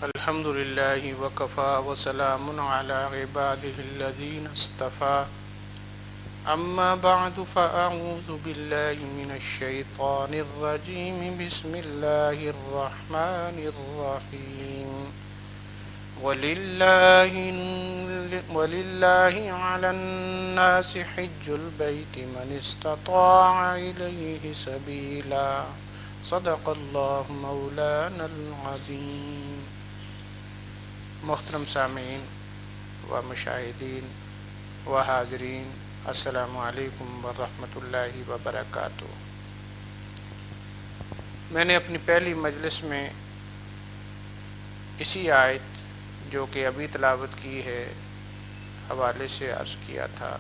الحمد لله وكفى وسلام على عباده الذين اصطفى أما بعد فأعوذ بالله من الشيطان الرجيم بسم الله الرحمن الرحيم ولله على الناس حج البيت من استطاع إليه سبيلا صدق الله مولانا العظيم. محترم سامعین و مشاہدین و حاضرین، السلام علیکم ورحمۃ اللہ وبرکاتہ۔ میں نے اپنی پہلی مجلس میں اسی آیت جو کہ ابھی تلاوت کی ہے حوالے سے عرض کیا تھا،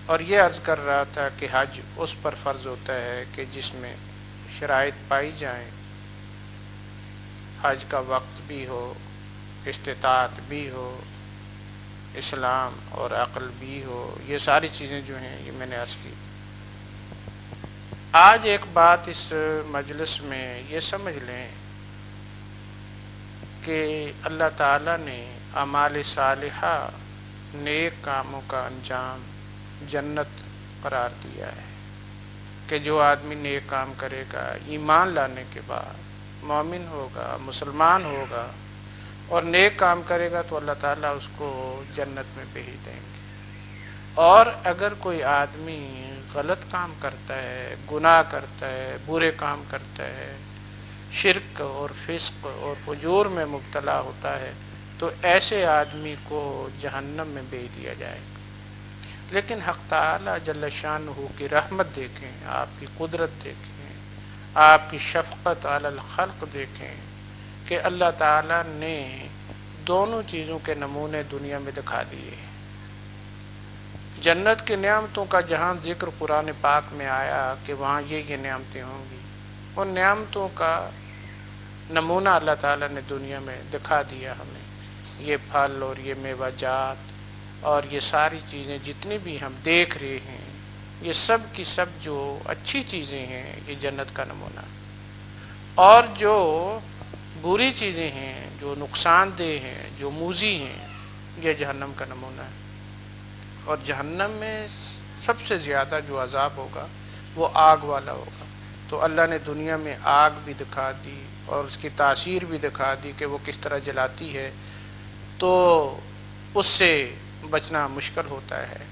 اور یہ عرض کر رہا تھا کہ حج اس پر فرض ہوتا ہے کہ جس میں شرائط پائی جائیں، حج کا وقت بھی ہو، استطاعت بھی ہو، اسلام اور عقل بھی ہو، یہ ساری چیزیں جو ہیں یہ میں نے عرض کی تھی۔ آج ایک بات اس مجلس میں یہ سمجھ لیں کہ اللہ تعالیٰ نے اعمال صالحہ، نیک کاموں کا انجام جنت قرار دیا ہے کہ جو آدمی نیک کام کرے گا، ایمان لانے کے بعد مومن ہوگا، مسلمان ہوگا اور نیک کام کرے گا تو اللہ تعالیٰ اس کو جنت میں بھیج دیں گے۔ اور اگر کوئی آدمی غلط کام کرتا ہے، گناہ کرتا ہے، برے کام کرتا ہے، شرک اور فسق اور فجور میں مبتلا ہوتا ہے تو ایسے آدمی کو جہنم میں بھیج دیا جائے گا۔ لیکن حق تعالیٰ جل شانہ کی رحمت دیکھیں، آپ کی قدرت دیکھیں، آپ کی شفقت علی الخلق دیکھیں کہ اللہ تعالیٰ نے دونوں چیزوں کے نمونے دنیا میں دکھا دیے۔ جنت کی نعمتوں کا جہاں ذکر قرآن پاک میں آیا کہ وہاں یہ نعمتیں ہوں گی، ان نعمتوں کا نمونہ اللہ تعالیٰ نے دنیا میں دکھا دیا ہمیں۔ یہ پھل اور یہ میوہ جات اور یہ ساری چیزیں جتنی بھی ہم دیکھ رہے ہیں، یہ سب کی سب جو اچھی چیزیں ہیں یہ جنت کا نمونہ، اور جو بری چیزیں ہیں، جو نقصان دہ ہیں، جو موذی ہیں، یہ جہنم کا نمونہ ہے۔ اور جہنم میں سب سے زیادہ جو عذاب ہوگا وہ آگ والا ہوگا۔ تو اللہ نے دنیا میں آگ بھی دکھا دی اور اس کی تاثیر بھی دکھا دی کہ وہ کس طرح جلاتی ہے، تو اس سے بچنا مشکل ہوتا ہے۔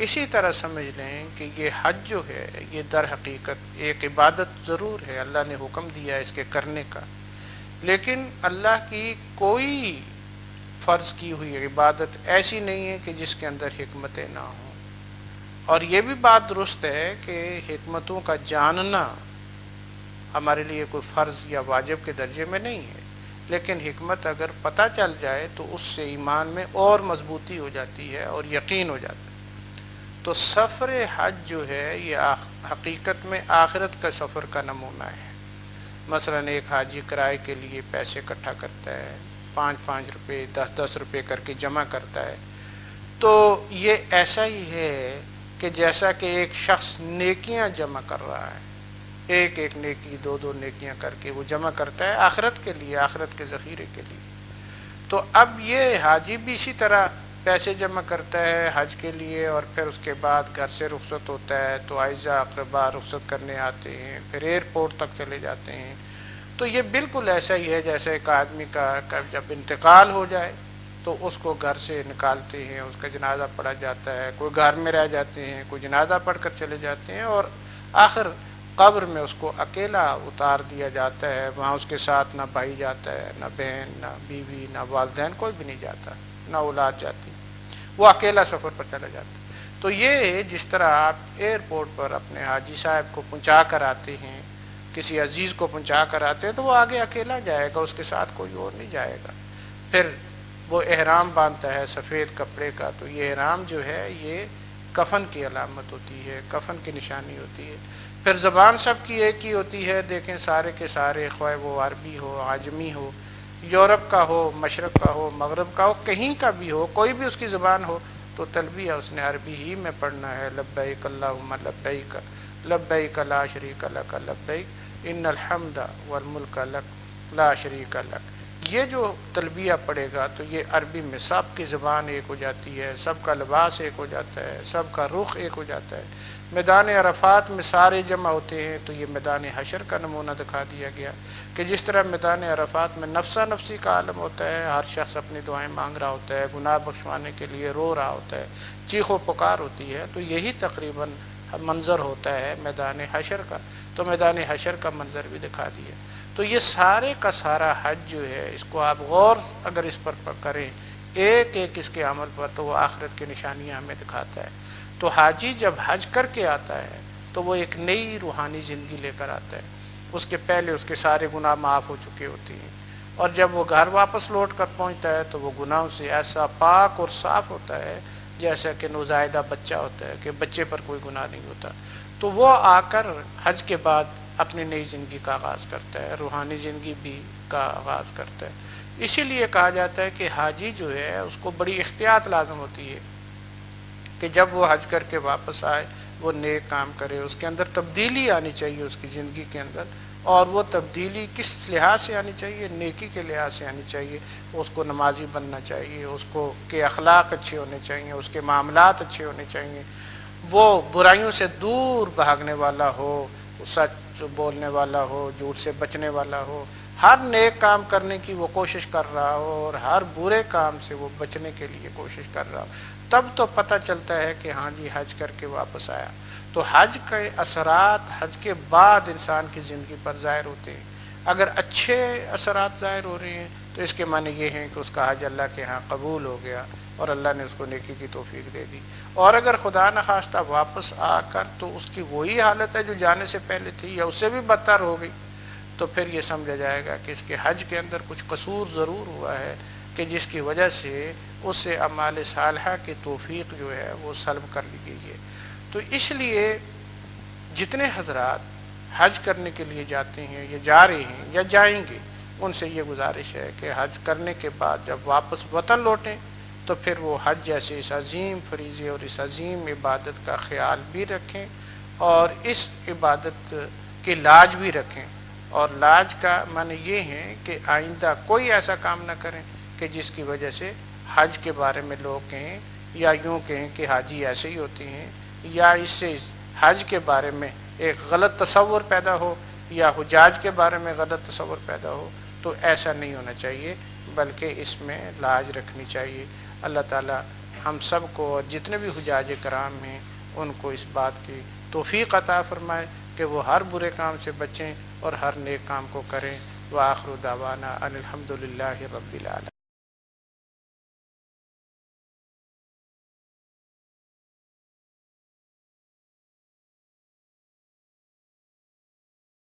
اسی طرح سمجھ لیں کہ یہ حج جو ہے یہ در حقیقت ایک عبادت ضرور ہے، اللہ نے حکم دیا ہے اس کے کرنے کا، لیکن اللہ کی کوئی فرض کی ہوئی عبادت ایسی نہیں ہے کہ جس کے اندر حکمتیں نہ ہوں۔ اور یہ بھی بات درست ہے کہ حکمتوں کا جاننا ہمارے لیے کوئی فرض یا واجب کے درجے میں نہیں ہے، لیکن حکمت اگر پتہ چل جائے تو اس سے ایمان میں اور مضبوطی ہو جاتی ہے اور یقین ہو جاتا ہے۔ تو سفر حج جو ہے یہ حقیقت میں آخرت کا سفر کا نمونہ ہے۔ مثلا ایک حاجی کرائے کے لیے پیسے اکٹھا کرتا ہے، 5 روپے 10 روپے کر کے جمع کرتا ہے، تو یہ ایسا ہی ہے کہ جیسا کہ ایک شخص نیکیاں جمع کر رہا ہے، ایک نیکی 2 نیکیاں کر کے وہ جمع کرتا ہے آخرت کے لیے، آخرت کے ذخیرے کے لیے۔ تو اب یہ حاجی بھی اسی طرح پیسے جمع کرتا ہے حج کے لیے، اور پھر اس کے بعد گھر سے رخصت ہوتا ہے تو اعزاء اقربا رخصت کرنے آتے ہیں، پھر ایئرپورٹ تک چلے جاتے ہیں۔ تو یہ بالکل ایسا ہی ہے جیسے ایک آدمی کا جب انتقال ہو جائے تو اس کو گھر سے نکالتے ہیں، اس کا جنازہ پڑھا جاتا ہے، کوئی گھر میں رہ جاتے ہیں، کوئی جنازہ پڑھ کر چلے جاتے ہیں، اور آخر قبر میں اس کو اکیلا اتار دیا جاتا ہے۔ وہاں اس کے ساتھ نہ بھائی جاتا ہے، نہ بہن، نہ بیوی، نہ والدین، کوئی بھی نہیں جاتا، نہ اولاد جاتی، وہ اکیلا سفر پر چلا جاتا ہے۔ تو یہ جس طرح آپ ایئرپورٹ پر اپنے حاجی صاحب کو پہنچا کر آتے ہیں، کسی عزیز کو پہنچا کر آتے ہیں، تو وہ آگے اکیلا جائے گا، اس کے ساتھ کوئی اور نہیں جائے گا۔ پھر وہ احرام باندھتا ہے سفید کپڑے کا، تو یہ احرام جو ہے یہ کفن کی علامت ہوتی ہے، کفن کی نشانی ہوتی ہے۔ پھر زبان سب کی ایک ہی ہوتی ہے، دیکھیں سارے کے سارے، خواہ وہ عربی ہو، عجمی ہو، یورپ کا ہو، مشرق کا ہو، مغرب کا ہو، کہیں کا بھی ہو، کوئی بھی اس کی زبان ہو، تو تلبیہ اس نے عربی ہی میں پڑھنا ہے۔ لبیک اللہم لبیک لبیک لا شریک لک لبیک ان الحمد والملک لک لا شریک لک، یہ جو تلبیہ پڑے گا تو یہ عربی میں سب کی زبان ایک ہو جاتی ہے، سب کا لباس ایک ہو جاتا ہے، سب کا رخ ایک ہو جاتا ہے۔ میدان عرفات میں سارے جمع ہوتے ہیں تو یہ میدان حشر کا نمونہ دکھا دیا گیا کہ جس طرح میدان عرفات میں نفسا نفسی کا عالم ہوتا ہے، ہر شخص اپنی دعائیں مانگ رہا ہوتا ہے، گناہ بخشوانے کے لیے رو رہا ہوتا ہے، چیخ و پکار ہوتی ہے، تو یہی تقریباً منظر ہوتا ہے میدان حشر کا۔ تو میدان حشر کا منظر بھی دکھا دیا۔ تو یہ سارے کا سارا حج جو ہے، اس کو آپ غور اگر اس پر کریں ایک ایک اس کے عمل پر، تو وہ آخرت کی نشانیاں ہمیں دکھاتا ہے۔ تو حاجی جب حج کر کے آتا ہے تو وہ ایک نئی روحانی زندگی لے کر آتا ہے، اس کے پہلے اس کے سارے گناہ معاف ہو چکے ہوتے ہیں، اور جب وہ گھر واپس لوٹ کر پہنچتا ہے تو وہ گناہوں سے ایسا پاک اور صاف ہوتا ہے جیسا کہ نوزائیدہ بچہ ہوتا ہے، کہ بچے پر کوئی گناہ نہیں ہوتا۔ تو وہ آ کر حج کے بعد اپنی نئی زندگی کا آغاز کرتا ہے، روحانی زندگی بھی کا آغاز کرتا ہے۔ اسی لیے کہا جاتا ہے کہ حاجی جو ہے اس کو بڑی احتیاط لازم ہوتی ہے کہ جب وہ حج کر کے واپس آئے وہ نیک کام کرے، اس کے اندر تبدیلی آنی چاہیے اس کی زندگی کے اندر، اور وہ تبدیلی کس لحاظ سے آنی چاہیے؟ نیکی کے لحاظ سے آنی چاہیے۔ اس کو نمازی بننا چاہیے، اس کو کے اخلاق اچھے ہونے چاہیے، اس کے معاملات اچھے ہونے چاہیے، وہ برائیوں سے دور بھاگنے والا ہو، سچ بولنے والا ہو، جھوٹ سے بچنے والا ہو، ہر نیک کام کرنے کی وہ کوشش کر رہا ہو اور ہر برے کام سے وہ بچنے کے لیے کوشش کر رہا ہو، تب تو پتہ چلتا ہے کہ ہاں جی حج کر کے واپس آیا۔ تو حج کے اثرات حج کے بعد انسان کی زندگی پر ظاہر ہوتے ہیں۔ اگر اچھے اثرات ظاہر ہو رہے ہیں تو اس کے معنی یہ ہیں کہ اس کا حج اللہ کے ہاں قبول ہو گیا اور اللہ نے اس کو نیکی کی توفیق دے دی، اور اگر خدا نخواستہ واپس آ کر تو اس کی وہی حالت ہے جو جانے سے پہلے تھی یا اس سے بھی بدتر ہو گئی، تو پھر یہ سمجھا جائے گا کہ اس کے حج کے اندر کچھ قصور ضرور ہوا ہے کہ جس کی وجہ سے اس سے اعمال صالحہ کی توفیق جو ہے وہ سلب کر لی گئی ہے۔ تو اس لیے جتنے حضرات حج کرنے کے لیے جاتے ہیں یا جا رہے ہیں یا جائیں گے، ان سے یہ گزارش ہے کہ حج کرنے کے بعد جب واپس وطن لوٹیں تو پھر وہ حج جیسے اس عظیم فریضے اور اس عظیم عبادت کا خیال بھی رکھیں، اور اس عبادت کی لاج بھی رکھیں۔ اور لاج کا معنی یہ ہے کہ آئندہ کوئی ایسا کام نہ کریں کہ جس کی وجہ سے حج کے بارے میں لوگ کہیں یا یوں کہیں کہ حاجی ایسے ہی ہوتے ہیں، یا اس سے حج کے بارے میں ایک غلط تصور پیدا ہو یا حجاج کے بارے میں غلط تصور پیدا ہو۔ تو ایسا نہیں ہونا چاہیے، بلکہ اس میں لاج رکھنی چاہیے۔ اللہ تعالی ہم سب کو اور جتنے بھی حجاج کرام ہیں ان کو اس بات کی توفیق عطا فرمائے کہ وہ ہر برے کام سے بچیں اور ہر نیک کام کو کریں۔ وآخر دعوانا ان الحمد للہ رب العالمین۔